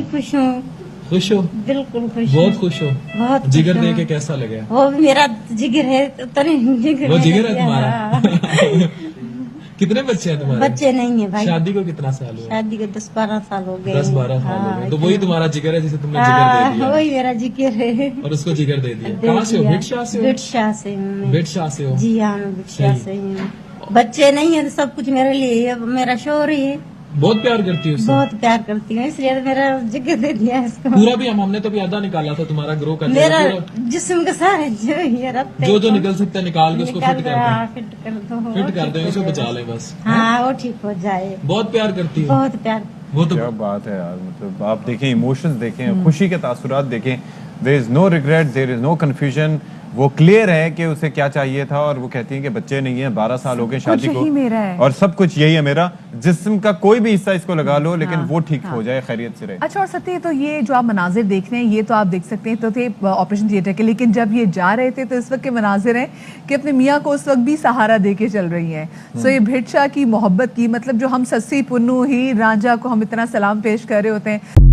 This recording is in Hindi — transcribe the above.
खुश हूँ, खुश हो? बिल्कुल खुश बहुत हूँ। खुश हो? बहुत जिगर खुश दे हूँ। के कैसा लगा? वो भी मेरा जिगर है, उतने जिगर वो मेरा जिगर है दिया। तुम्हारा? कितने बच्चे हैं तुम्हारे? बच्चे नहीं है भाई। शादी को कितना साल हुआ? शादी को 10-12 साल हो गए। 10-12 साल हो गए। तो वही तुम्हारा जिगर है जिसे तुमने जिगर हाँ, दे दिया वही मेरा जिगर है। और उसको जिगर दे दिया। दे कहाँ से हो? दिया। बिटशाह से हो? बिटशाह से हूँ मैं। बिटशाह से हो? जी हाँ, मैं बिटशाह सही। से ही हूँ। बच्चे नहीं है तो सब कुछ मेरे लिए है, मेरा शोर ही है। बहुत प्यार करती हो उससे? बहुत प्यार करती हूँ, इसलिए तो मेरा जिगर दे दिया इसको। पूरा भी हमने तो भी आधा निकाला था तुम्हारा ग्रो कर मेरा पूरा। जिस्म के सारे जो ये रखते जो जो निकल सकता है निकाल के उसको फिट कर दें। फिट कर दो, फिट कर दें, वो उसको ठीक हो बचा जाए। लें बस। हाँ, वो ठीक हो जाए। बहुत प्यार करती हो? बहुत प्यार। वो तो क्या बात है यार, मतलब आप देखें इमोशंस देखें, खुशी के तासुरात देखें। There is no regret, there is no confusion. वो क्लियर है कि उसे क्या चाहिए था और वो कहती है कि बच्चे नहीं है, 12 साल हो गए शादी को मेरा है। और सब कुछ यही है मेरा। जिस्म का कोई भी हिस्सा इसको लगा लो लेकिन हाँ, वो ठीक हाँ। हो जाए, खैरियत से रहे। अच्छा, और सत्य तो ये जो आप मनाजिर देख रहे हैं ये तो आप देख सकते हैं तो थे ऑपरेशन थिएटर के, लेकिन जब ये जा रहे थे तो इस वक्त के मनाजिर हैं कि अपने मियाँ को उस वक्त भी सहारा दे के चल रही हैं। सो ये भिटशाह की मोहब्बत की, मतलब जो हम सस्सी पुन्नू ही रांझा को हम इतना सलाम पेश कर रहे होते हैं।